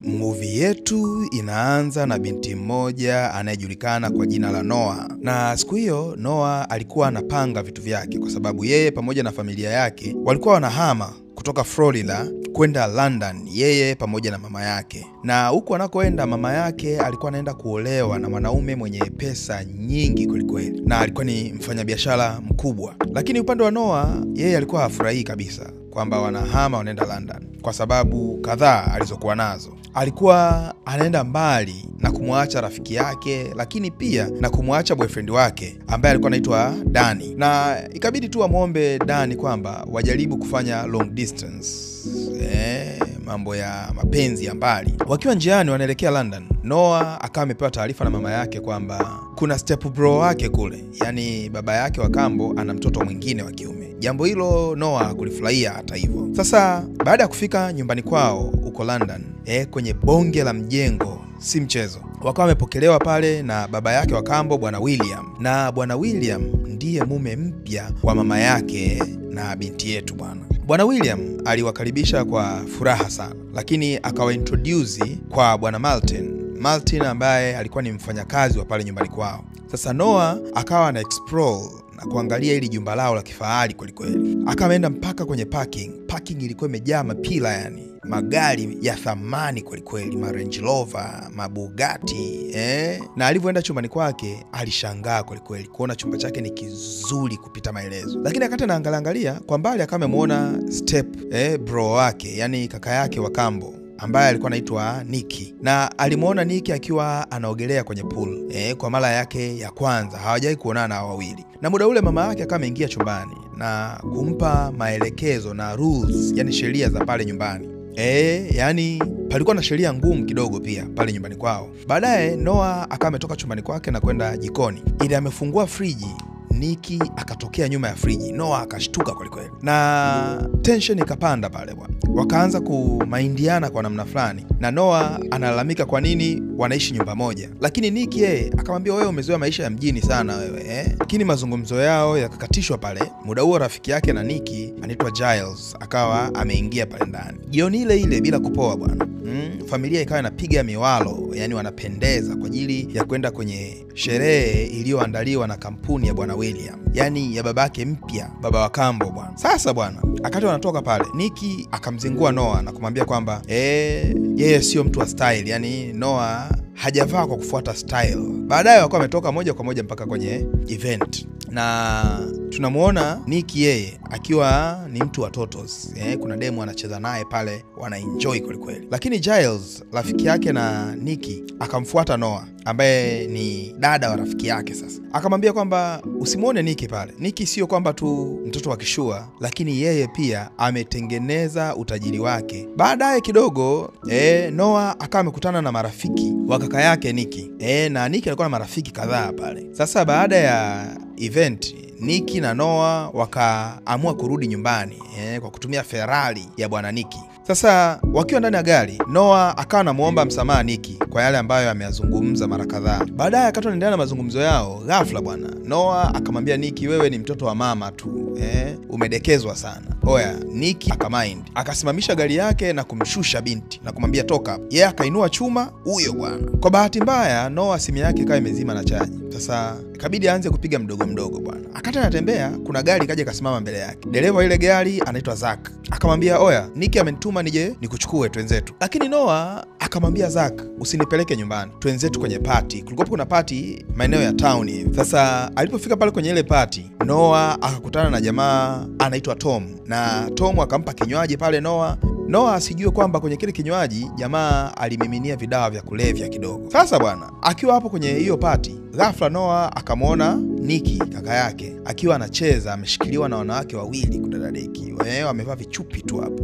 Movie yetu inaanza na binti mmoja anayejulikana kwa jina la Noah. Na siku hiyo Noah alikuwa anapanga vitu vyake kwa sababu yeye pamoja na familia yake walikuwa wanahama kutoka Florida kwenda London, yeye pamoja na mama yake. Na huko anakoenda mama yake alikuwa anaenda kuolewa na mwanaume mwenye pesa nyingi kwelikweli, na alikuwa ni mfanyabiashara mkubwa. Lakini upande wa Noah, yeye alikuwa hafurahi kabisa kwamba wanahama wanaenda London kwa sababu kadhaa alizokuwa nazo. Alikuwa anaenda mbali na kumwacha rafiki yake, lakini pia na kumwacha boyfriend wake ambaye alikuwa anaitwa Danny. Na ikabidi tu amwombe Danny kwamba wajaribu kufanya long distance, mambo ya mapenzi ya mbali. Wakiwa njiani wanaelekea London, Noah akawa amepewa taarifa na mama yake kwamba kuna step bro wake kule, yani baba yake wa kambo ana mtoto mwingine wa kiume. Jambo hilo Noah hakulifurahia hata hivyo. Sasa baada ya kufika nyumbani kwao huko London, kwenye bonge la mjengo, si mchezo, wakawa wamepokelewa pale na baba yake wa kambo bwana William. Na bwana William ndiye mume mpya wa mama yake na binti yetu bwana. Bwana William aliwakaribisha kwa furaha sana, lakini akawaintroduce kwa bwana Martin ambaye alikuwa ni mfanyakazi wa pale nyumbani kwao. Sasa Noah akawa na explore na kuangalia ili jumba lao la kifahari kweli kweli. Akaenda mpaka kwenye parking ilikuwa imejaa mapila, yani magari ya thamani kweli kweli, ma Range Rover, ma Bugatti, Na alivyoenda chumbani kwake alishangaa kweli kweli kuona chumba chake ni kizuri kupita maelezo. Lakini akati anaangalia kwa mbali akawa amemuona step bro wake, yani kaka yake wa kambo ambaye alikuwa anaitwa Nikki. Na alimuona Nikki akiwa anaogelea kwenye pool kwa mara yake ya kwanza. Hawajai kuonana wawili. Na muda ule mama yake akawa ameingia chumbani na kumpa maelekezo na rules, yani sheria za pale nyumbani. Yani palikuwa na sheria ngumu kidogo pia pale nyumbani kwao. Baadaye Noah akawa ametoka chumbani kwake na kwenda jikoni. Ili amefungua friji, Nikki akatokea nyuma ya friji. Noah akashtuka kweli kweli. Na tension ikapanda pale bwana. Wakaanza kumaindiana kwa namna fulani. Na Noah analalamika kwa nini wanaishi nyumba moja. Lakini Nikki yeye akamwambia, wewe umezoea maisha ya mjini sana wewe. Lakini mazungumzo yao yakakatishwa pale. Muda huo rafiki yake na Nikki anaitwa Giles akawa ameingia pale ndani. Jioni ile ile bila kupoa bwana. Familia ikawa inapiga miwalo, yani wanapendeza kwa ajili ya kwenda kwenye sherehe iliyoandaliwa na kampuni ya bwana William, yani ya babake mpya, baba wa kambo bwana. Sasa bwana, akati wanatoka pale, Nikki akamzingua Noah na kumwambia kwamba yeye sio mtu wa style, yani Noah hajavaa kwa kufuata style. Baadaye wakawa wametoka moja kwa moja mpaka kwenye event. Na tunamuona Nikki yeye akiwa ni mtu wa totos. Kuna demo anacheza naye pale, wanaenjoy kweli kweli. Lakini Giles, rafiki yake na Nikki, akamfuata Noah ambaye ni dada wa rafiki yake. Sasa akamwambia kwamba usimuone Nikki pale. Nikki sio kwamba tu mtoto wa kishua, lakini yeye pia ametengeneza utajiri wake. Baadaye kidogo Noah akawa amekutana na marafiki wa kaka yake Nikki. Na Nikki alikuwa na marafiki kadhaa pale. Sasa baada ya event, Nikki na Noah wakaamua kurudi nyumbani kwa kutumia Ferrari ya bwana Nikki. Sasa wakiwa ndani ya gari, Noah akawa anamuomba msamaha Nikki kwa yale ambayo ameyazungumza mara kadhaa. Baadaye akati wanaendelea na mazungumzo yao, ghafla bwana Noah akamwambia Nikki, wewe ni mtoto wa mama tu, umedekezwa sana. Oya, Nikki akamind, akasimamisha gari yake na kumshusha binti na kumwambia toka. Yeye akainua chuma huyo bwana. Kwa bahati mbaya Noah simu yake ikawa imezima na chaji. Sasa ikabidi aanze kupiga mdogo mdogo bwana. Akati anatembea, kuna gari kaja kasimama mbele yake. Dereva ile gari anaitwa Zack. Akamwambia, oya, Nikki amenituma nije nikuchukue twenzetu. Lakini Noah akamwambia Zack, usinipeleke nyumbani, twenzetu kwenye party. Kulikuwa kuna party maeneo ya town hivi. Sasa alipofika pale kwenye ile party, Noah akakutana na jamaa anaitwa Tom. Na Tom akampa kinywaji pale Noah asijue kwamba kwenye kile kinywaji jamaa alimiminia vidawa vya kulevya kidogo. Sasa bwana, akiwa hapo kwenye hiyo party, ghafla Noah akamwona Nikki kaka yake akiwa anacheza, ameshikiliwa na wanawake wawili kudadadeki. Wamevaa vichupi tu hapo.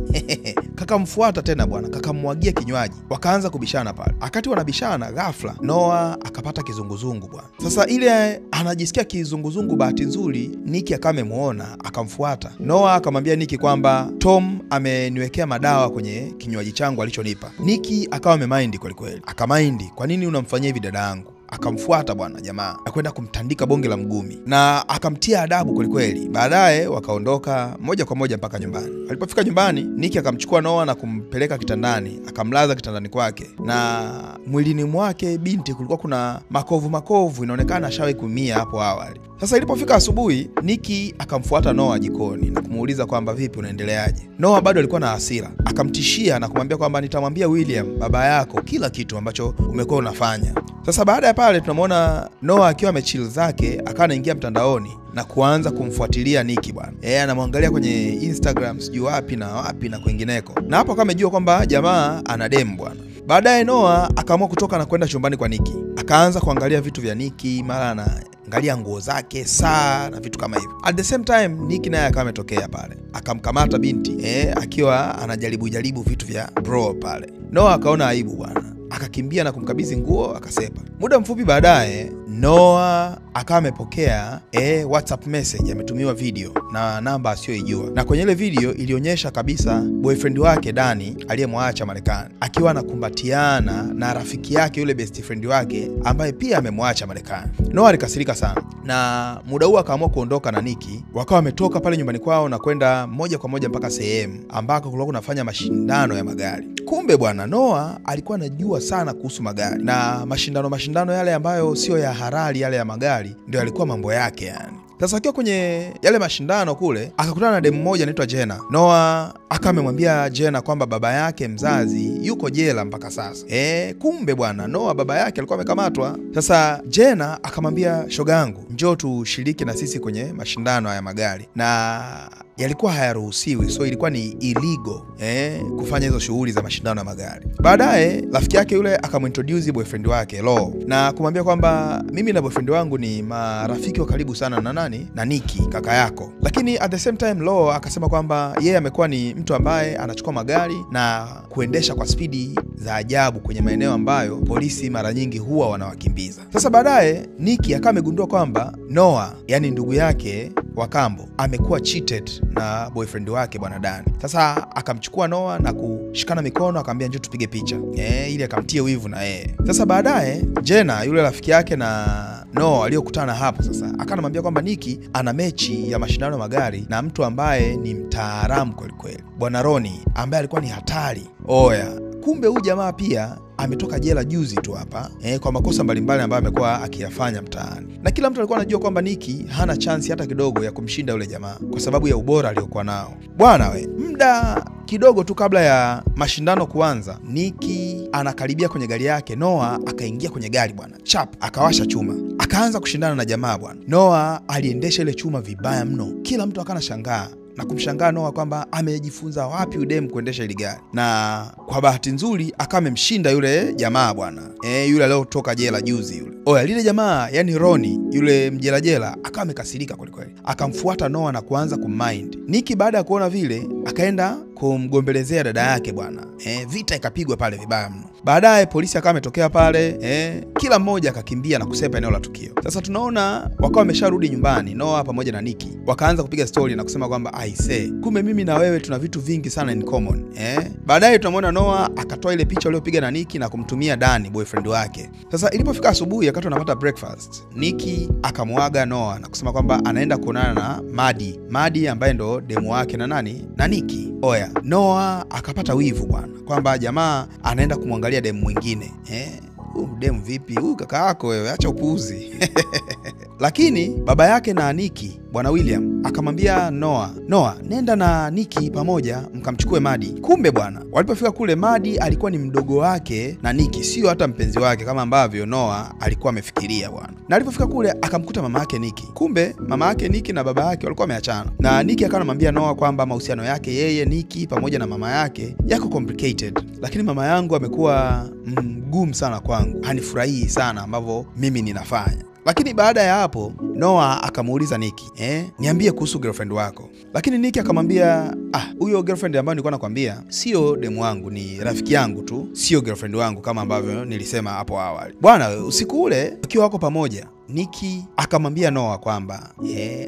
Kakamfuata tena bwana, kakamwagia kinywaji. Wakaanza kubishana pale. Akati wanabishana, ghafla Noah akapata kizunguzungu bwana. Sasa ile anajisikia kizunguzungu, bahati nzuri Nikki akawa amemuona, akamfuata. Noah akamwambia Nikki kwamba Tom ameniwekea madawa kwenye kinywaji changu alichonipa. Nikki akawa amemind kweli kweli. Akamind, kwa nini unamfanyia hivi dada yangu? akamfuata bwana jamaa na kwenda kumtandika bonge la mgumi na akamtia adabu kwelikweli. Baadaye wakaondoka moja kwa moja mpaka nyumbani. Alipofika nyumbani, Nicky akamchukua Noah na kumpeleka kitandani, akamlaza kitandani kwake, na mwilini mwake binti kulikuwa kuna makovu, inaonekana ashawahi kuumia hapo awali. Sasa ilipofika asubuhi, Nicky akamfuata Noah jikoni na kumuuliza kwamba vipi, unaendeleaje? Noah bado alikuwa na hasira, akamtishia na kumwambia kwamba nitamwambia William baba yako kila kitu ambacho umekuwa unafanya. Sasa baada ya pale tunamwona Noah akiwa amechill zake, akawa anaingia mtandaoni na kuanza kumfuatilia Nicky bwana. Anamwangalia kwenye Instagram sijui wapi na kwingineko. Na hapo kama amejua kwamba jamaa ana demu bwana. Baadaye Noah akaamua kutoka na kwenda chumbani kwa Nicky. Akaanza kuangalia vitu vya Nicky, mara anaangalia nguo zake, saa na vitu kama hivyo. At the same time Nicky naye akawa ametokea pale. Akamkamata binti akiwa anajaribu vitu vya bro pale. Noah akaona aibu bwana. Akakimbia na kumkabidhi nguo akasepa. Muda mfupi baadaye Noah akawa amepokea WhatsApp message, ametumiwa video na namba asiyoijua. Na kwenye ile video ilionyesha kabisa boyfriend wake Dani aliyemwacha Marekani akiwa anakumbatiana na rafiki yake yule best friend wake ambaye pia amemwacha Marekani. Noah alikasirika sana. Na muda huo akaamua kuondoka na Nicky. Wakawa wametoka pale nyumbani kwao na kwenda moja kwa moja mpaka sehemu ambako kulikuwa kunafanya mashindano ya magari. Kumbe bwana Noah alikuwa anajua sana kuhusu magari, na mashindano yale ambayo sio ya halali yale ya magari ndio alikuwa mambo yake yani. Sasa akiwa kwenye yale mashindano kule akakutana na demu mmoja anaitwa Jenna. Noah akamwambia Jenna kwamba baba yake mzazi yuko jela mpaka sasa. Kumbe bwana Noah baba yake alikuwa amekamatwa. Sasa Jenna akamwambia shogangu, njoo tushiriki na sisi kwenye mashindano ya magari. Na yalikuwa hayaruhusiwi, so ilikuwa ni illegal kufanya hizo shughuli za mashindano ya magari. Baadaye rafiki yake yule akamintroduce boyfriend wake Lo, na kumwambia kwamba mimi na boyfriend wangu ni marafiki wa karibu sana na nani, na Nicky kaka yako. Lakini at the same time Lo akasema kwamba yeye amekuwa ni mtu ambaye anachukua magari na kuendesha kwa spidi za ajabu kwenye maeneo ambayo polisi mara nyingi huwa wanawakimbiza. Sasa baadaye Nicky akawa amegundua kwamba Noah, yani ndugu yake wa kambo, amekuwa cheated na boyfriend wake bwana Dani. Sasa akamchukua Noah na kushikana mikono akamwambia njoo tupige picha. Ili akamtia wivu na yeye. Sasa baadaye Jenna yule rafiki yake na Noah aliyokutana hapo sasa akanamwambia kwamba Nicky ana mechi ya mashindano ya magari na mtu ambaye ni mtaalamu kweli kweli, bwana Roni, ambaye alikuwa ni hatari. Kumbe huyu jamaa pia ametoka jela juzi tu hapa kwa makosa mbalimbali ambayo amekuwa akiyafanya mtaani. Na kila mtu alikuwa anajua kwamba Nicky hana chance hata kidogo ya kumshinda yule jamaa kwa sababu ya ubora aliokuwa nao. Bwana muda kidogo tu kabla ya mashindano kuanza, Nicky anakaribia kwenye gari yake. Noah akaingia kwenye gari bwana, chap akawasha chuma, akaanza kushindana na jamaa bwana. Noah aliendesha ile chuma vibaya mno. Kila mtu akana shangaa na kumshangaa Noah kwamba amejifunza wapi udem kuendesha ile gari. Na kwa bahati nzuri akawa amemshinda yule jamaa bwana. Yule aliyotoka jela juzi yule. Lile jamaa yani Roni yule mjela akawa amekasirika kweli kweli. Akamfuata Noah na kuanza kummind. Nicky baada ya kuona vile akaenda kumgombelezea dada yake bwana. Vita ikapigwa pale vibaya mno. Baadaye polisi akawa ametokea pale. Kila mmoja akakimbia na kusepa eneo la tukio. Sasa tunaona wakawa wamesharudi nyumbani Noah pamoja na Nicky. Wakaanza kupiga story na kusema kwamba kumbe mimi na wewe tuna vitu vingi sana in common. Baadaye tunamwona Noah akatoa ile picha aliyopiga na Nicky na kumtumia Dani boyfriend wake. Sasa ilipofika asubuhi wakati wanapata breakfast, Nicky akamwaga Noah na kusema kwamba anaenda kuonana na Madi ambaye ndo demu wake na nani, na Nicky. Noah akapata wivu bwana kwamba jamaa anaenda kumwangalia demu mwingine. Demu vipi? Kaka yako wewe, acha upuuzi. Lakini baba yake na Nicky bwana William akamwambia Noah, nenda na Nicky pamoja mkamchukue Madi. Kumbe bwana walipofika kule, Madi alikuwa ni mdogo wake na Nicky, sio hata mpenzi wake kama ambavyo Noah alikuwa amefikiria bwana. Na alipofika kule akamkuta mama yake Nicky. Kumbe mama yake Nicky na baba yake walikuwa wameachana. Na Nicky akawa anamwambia Noah kwamba mahusiano yake yeye Nicky pamoja na mama yake yako complicated, lakini mama yangu amekuwa mgumu sana kwangu, hanifurahii sana ambavyo mimi ninafanya. Lakini baada ya hapo Noah akamuuliza Nicky, niambie kuhusu girlfriend wako. Lakini Nicky akamwambia, huyo girlfriend ambaye nilikuwa nakwambia sio demu wangu, ni rafiki yangu tu, sio girlfriend wangu kama ambavyo nilisema hapo awali. Bwana usiku ule wakiwa wako pamoja, Nikki akamwambia Noah kwamba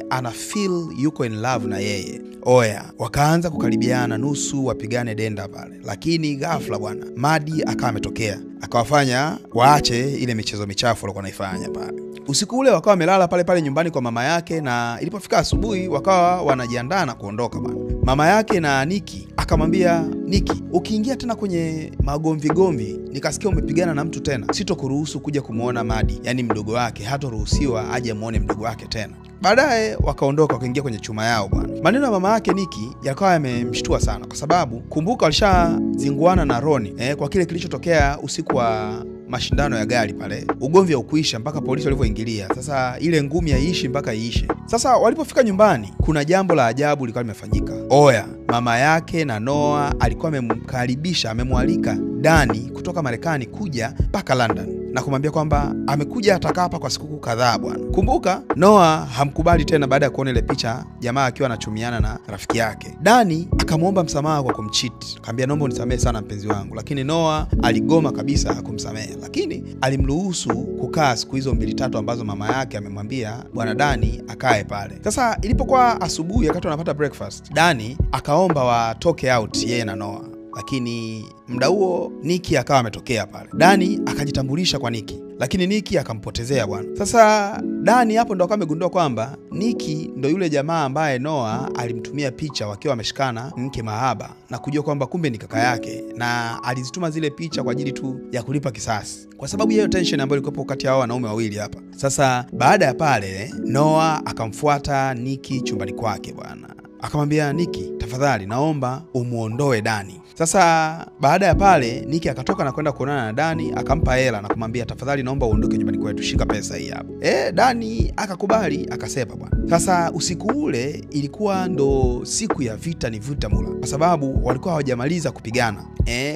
ana feel yuko in love na yeye. Oya, wakaanza kukaribiana nusu wapigane denda pale, lakini ghafla bwana Maddie akawa ametokea, akawafanya waache ile michezo michafu walikuwa naifanya pale. Usiku ule wakawa wamelala pale pale nyumbani kwa mama yake, na ilipofika asubuhi wakawa wanajiandaa na kuondoka bwana. Mama yake na Nikki akamwambia Nikki, ukiingia tena kwenye magomvi nikasikia umepigana na mtu tena, sitokuruhusu kuja kumuona Maddie, yani mdogo wake, hataruhusiwa aje muone mdogo wake tena. Baadaye wakaondoka wakaingia kwenye chuma yao bwana. Maneno ya mama yake Nikki yakawa yamemshtua sana, kwa sababu kumbuka walishazinguana na Ronnie kwa kile kilichotokea usiku wa mashindano ya gari pale. Ugomvi haukuisha mpaka polisi walivyoingilia. Sasa ile ngumi haiishi mpaka iishe. Sasa walipofika nyumbani, kuna jambo la ajabu lilikuwa limefanyika. Oya, mama yake na Noah alikuwa amemkaribisha, amemwalika Dani kutoka Marekani kuja mpaka London na kumwambia kwamba amekuja atakaa hapa kwa siku kadhaa bwana. Kumbuka Noah hamkubali tena baada ya kuona ile picha jamaa akiwa anachumiana na rafiki yake. Dani akamwomba msamaha kwa kumcheat. Akamwambia naomba unisamehe sana mpenzi wangu, lakini Noah aligoma kabisa kumsamehe, lakini alimruhusu kukaa siku hizo 2-3 ambazo mama yake amemwambia bwana Dani akae pale. Sasa ilipokuwa asubuhi wakati wanapata breakfast, Dani akaomba watoke out yeye na Noah, lakini muda huo Nikki akawa ametokea pale. Dani akajitambulisha kwa Nikki, lakini Nikki akampotezea bwana. Sasa Dani hapo ndo akawa amegundua kwamba Nikki ndo yule jamaa ambaye Noah alimtumia picha wakiwa wameshikana mke mahaba, na kujua kwamba kumbe ni kaka yake, na alizituma zile picha kwa ajili tu ya kulipa kisasi kwa sababu ya tension ambayo ilikuwa kati ya hao wanaume wawili hapa. Sasa baada ya pale Noah akamfuata Nikki chumbani kwake bwana. Akamwambia Nikki, tafadhali naomba umuondoe Dani. Sasa baada ya pale Nikki akatoka na kwenda kuonana na Dani, akampa hela na kumwambia tafadhali naomba uondoke nyumbani kwetu, shika pesa hii hapa. Dani akakubali, akasepa bwana. Sasa usiku ule ilikuwa ndo siku ya vita ni vuta mula, kwa sababu walikuwa hawajamaliza kupigana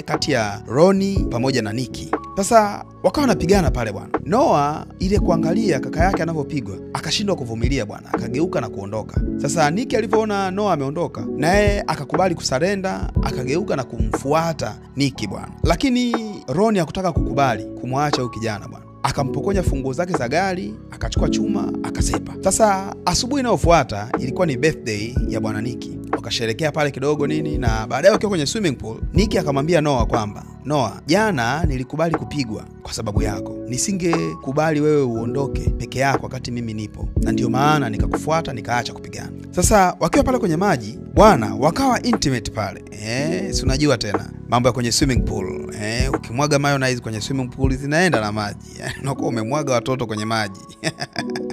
kati ya Ronnie pamoja na Nikki. Sasa wakawa wanapigana pale bwana. Noah ile kuangalia kaka yake anavyopigwa akashindwa kuvumilia bwana, akageuka na kuondoka. Sasa Nikki alipoona Noah ameondoka, naye akakubali kusarenda, akageuka na kumfuata Nikki bwana. Lakini Ronnie hakutaka kukubali kumwacha huyu kijana bwana. Akampokonya funguo zake za gari, akachukua chuma, akasepa. Sasa asubuhi inayofuata ilikuwa ni birthday ya bwana Nikki. Wakasherekea pale kidogo nini, na baadaye wakiwa kwenye swimming pool, Nikki akamwambia Noah kwamba Noah, jana nilikubali kupigwa kwa sababu yako. Nisingekubali wewe uondoke peke yako wakati mimi nipo, na ndio maana nikakufuata nikaacha kupigana. Sasa wakiwa pale kwenye maji bwana, wakawa intimate pale. Si unajua tena mambo ya kwenye swimming pool. Ukimwaga mayonnaise kwenye swimming pool zinaenda na maji. Unakuwa umemwaga watoto kwenye maji.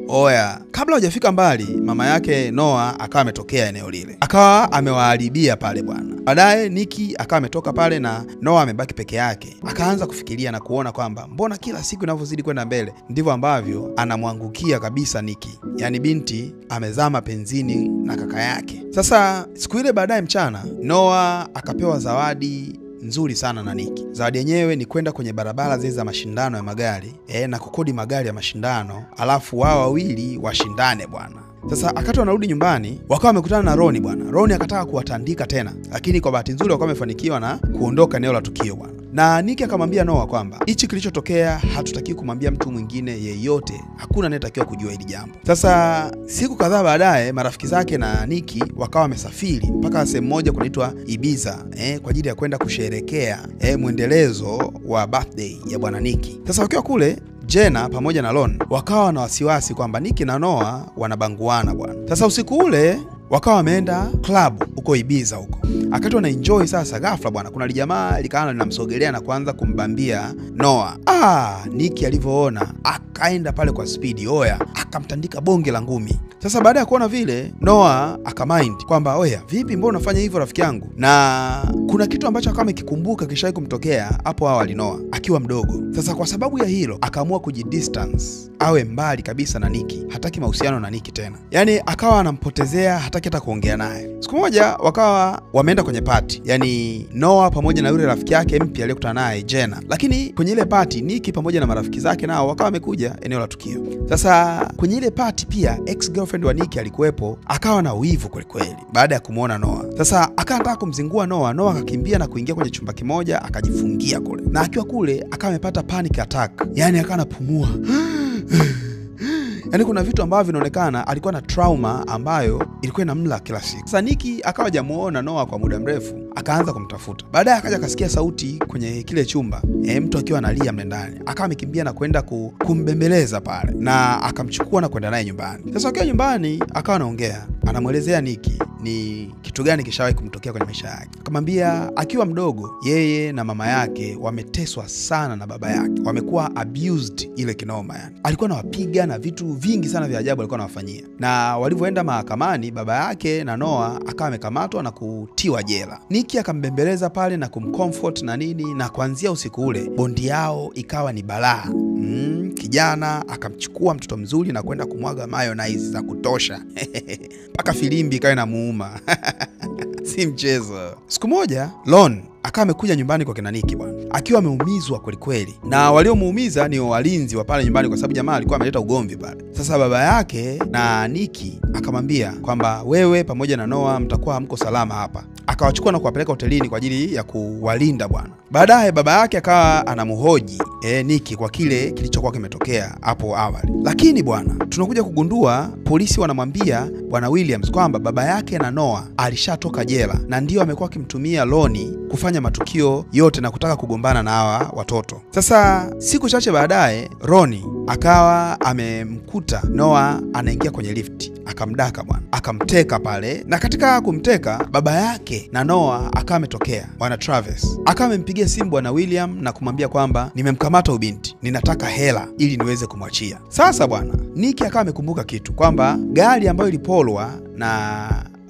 Oya, kabla hujafika mbali, mama yake Noah akawa ametokea eneo lile, akawa amewaharibia pale bwana. Baadaye Nikki akawa ametoka pale na Noah amebaki peke yake. Akaanza kufikiria na kuona kwamba mbona kila siku inavyozidi kwenda mbele ndivyo ambavyo anamwangukia kabisa Nikki, yani binti amezama penzini na kaka yake. Sasa siku ile baadaye mchana, Noah akapewa zawadi nzuri sana na Nikki. Zawadi yenyewe ni kwenda kwenye barabara zile za mashindano ya magari na kukodi magari ya mashindano, alafu wao wawili washindane bwana. Sasa wakati wanarudi nyumbani wakawa wamekutana na Ronnie bwana. Ronnie akataka kuwatandika tena, lakini kwa bahati nzuri wakawa wamefanikiwa na kuondoka eneo la tukio bwana. Na Nikki akamwambia Noah kwamba hichi kilichotokea hatutaki kumwambia mtu mwingine yeyote, hakuna anayetakiwa kujua hili jambo. Sasa siku kadhaa baadaye marafiki zake na Nikki wakawa wamesafiri mpaka sehemu moja kunaitwa Ibiza kwa ajili ya kwenda kusherehekea muendelezo wa birthday ya bwana Nikki. Sasa wakiwa kule, Jenna pamoja na Lon wakawa na wasiwasi kwamba Nikki na Noah wanabanguana bwana. Sasa usiku ule wakawa wameenda club huko Ibiza huko. Akati wana enjoy sasa, ghafla bwana kuna lijamaa likaanza linamsogelea na kuanza kumbambia Noah. Nikki alivyoona akaenda pale kwa speed, oya, akamtandika bonge la ngumi. Sasa baada ya kuona vile, Noah akamind kwamba oya, vipi mbona unafanya hivyo rafiki yangu? Na kuna kitu ambacho akawa amekikumbuka kishawahi kumtokea hapo awali Noah akiwa mdogo. Sasa kwa sababu ya hilo akaamua kujidistance, awe mbali kabisa na Nikki, hataki mahusiano na Nikki tena. Yani akawa anampotezea, hataki hata kuongea naye. Siku moja wakawa wameenda kwenye party, yani Noah pamoja na yule rafiki yake mpya aliyekutana naye Jenna. Lakini kwenye ile party Nikki pamoja na marafiki zake nao wakawa wamekuja eneo la tukio. Sasa kwenye ile party pia ex-girlfriend wa Nikki alikuwepo, akawa na wivu kweli kweli baada ya kumuona Noah. Sasa akaanza kumzingua Noah. Noah akakimbia na kuingia kwenye chumba kimoja akajifungia kule. Na akiwa kule akawa amepata panic attack. Yani akawa anapumua Yaani kuna vitu ambavyo vinaonekana alikuwa na trauma ambayo ilikuwa inamla kila siku. Sasa Nicky akawa hajamuona Noah kwa muda mrefu, akaanza kumtafuta. Baadaye akaja akasikia sauti kwenye kile chumba, mtu akiwa analia mle ndani. Akawa amekimbia na kwenda kumbembeleza pale, na akamchukua na kwenda naye nyumbani. Sasa akiwa nyumbani akawa anaongea, anamuelezea Nicky ni kitu gani kishawahi kumtokea kwenye maisha yake. Akamwambia akiwa mdogo yeye na mama yake wameteswa sana na baba yake. Wamekuwa abused ile kinoma yani. Alikuwa anawapiga na vitu vingi sana vya ajabu alikuwa anawafanyia. Na walivyoenda mahakamani, baba yake na Noah akawa amekamatwa na kutiwa jela. Nicky akambembeleza pale na kumcomfort na nini, na kuanzia usiku ule bondi yao ikawa ni balaa. Kijana akamchukua mtoto mzuri na kwenda kumwaga mayonnaise za kutosha. Paka filimbi ikawa inamuuma. Si mchezo. Siku moja Lon akawa amekuja nyumbani kwa kina Nicky bwana, akiwa ameumizwa kweli kweli, na waliomuumiza ni walinzi wa pale nyumbani, kwa sababu jamaa alikuwa ameleta ugomvi pale. Sasa baba yake na Nicky akamwambia kwamba wewe pamoja na Noah mtakuwa hamko salama hapa. Akawachukua na kuwapeleka hotelini kwa ajili ya kuwalinda bwana. Baadaye baba yake akawa anamhoji Nicky kwa kile kilichokuwa kimetokea hapo awali. Lakini bwana, tunakuja kugundua polisi wanamwambia bwana Williams kwamba baba yake na Noah alishatoka jela, na ndio amekuwa akimtumia Loni kufanya matukio yote na kutaka kugombana na hawa watoto. Sasa siku chache baadaye Ronnie akawa amemkuta Noah anaingia kwenye lift, akamdaka bwana, akamteka pale. Na katika kumteka baba yake na Noah akawa ametokea bwana Travis, akawa amempigia simu bwana William na kumwambia kwamba nimemkamata ubinti, ninataka hela ili niweze kumwachia. Sasa bwana Nicky akawa amekumbuka kitu, kwamba gari ambayo ilipolwa na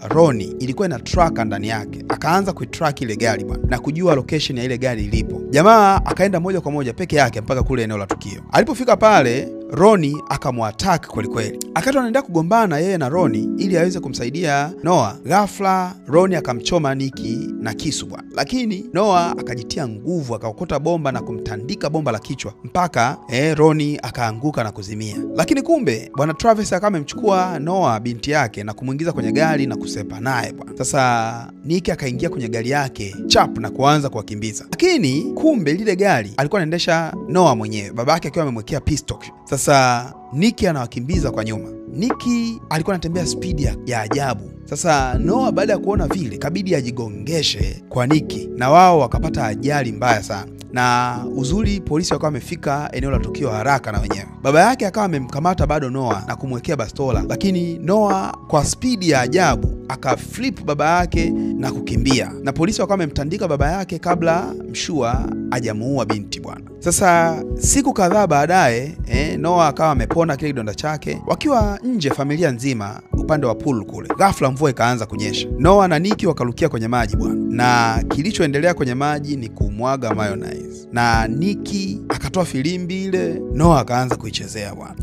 Ronnie ilikuwa ina tracker ndani yake. Akaanza kuitrack ile gari bwana na kujua location ya ile gari ilipo. Jamaa akaenda moja kwa moja peke yake mpaka kule eneo la tukio. Alipofika pale Ronnie akamuattack kweli kweli. Akati anaendelea kugombana yeye na Ronnie ili aweze kumsaidia Noah, ghafla Ronnie akamchoma Nicky na kisu bwana. Lakini Noah akajitia nguvu, akaokota bomba na kumtandika bomba la kichwa mpaka Ronnie akaanguka na kuzimia. Lakini kumbe bwana Travis akawa amemchukua Noah binti yake na kumuingiza kwenye gari na kusepa naye bwana. Sasa Nicky akaingia kwenye gari yake chap na kuanza kuwakimbiza. Lakini kumbe lile gari alikuwa anaendesha Noah mwenyewe, babake akiwa amemwekea pistol. Sasa Nicky anawakimbiza kwa nyuma. Nicky alikuwa anatembea speed ya ajabu. Sasa Noah baada ya kuona vile kabidi ajigongeshe kwa Nicky, na wao wakapata ajali mbaya sana. Na uzuri polisi wakawa wamefika eneo la tukio haraka na wenyewe. Baba yake akawa amemkamata bado Noah na kumwekea bastola, lakini Noah kwa speed ya ajabu akaflip baba yake na kukimbia, na polisi wakawa wamemtandika baba yake kabla mshua hajamuua binti bwana. Sasa siku kadhaa baadaye Noah akawa amepona kile kidonda chake. Wakiwa nje familia nzima upande wa pool kule, ghafla mvua ikaanza kunyesha. Noah na Nicky wakarukia kwenye maji bwana, na kilichoendelea kwenye maji ni kumwaga mayonnaise. Na Nicky akatoa filimbi ile, Noah akaanza kuichezea bwana.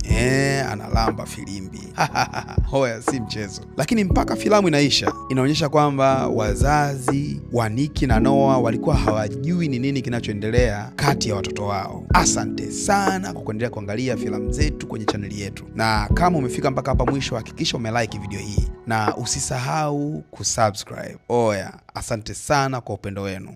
Analamba filimbi. Hoya si mchezo. Lakini mpaka filamu inaisha inaonyesha kwamba wazazi wa Nicky na Noah walikuwa hawajui ni nini kinachoendelea kati ya watoto wao. Asante sana kwa kuendelea kuangalia filamu zetu kwenye chaneli yetu. Na kama umefika mpaka hapa mwisho, hakikisha umelike video hii na usisahau kusubscribe. Oya, asante sana kwa upendo wenu.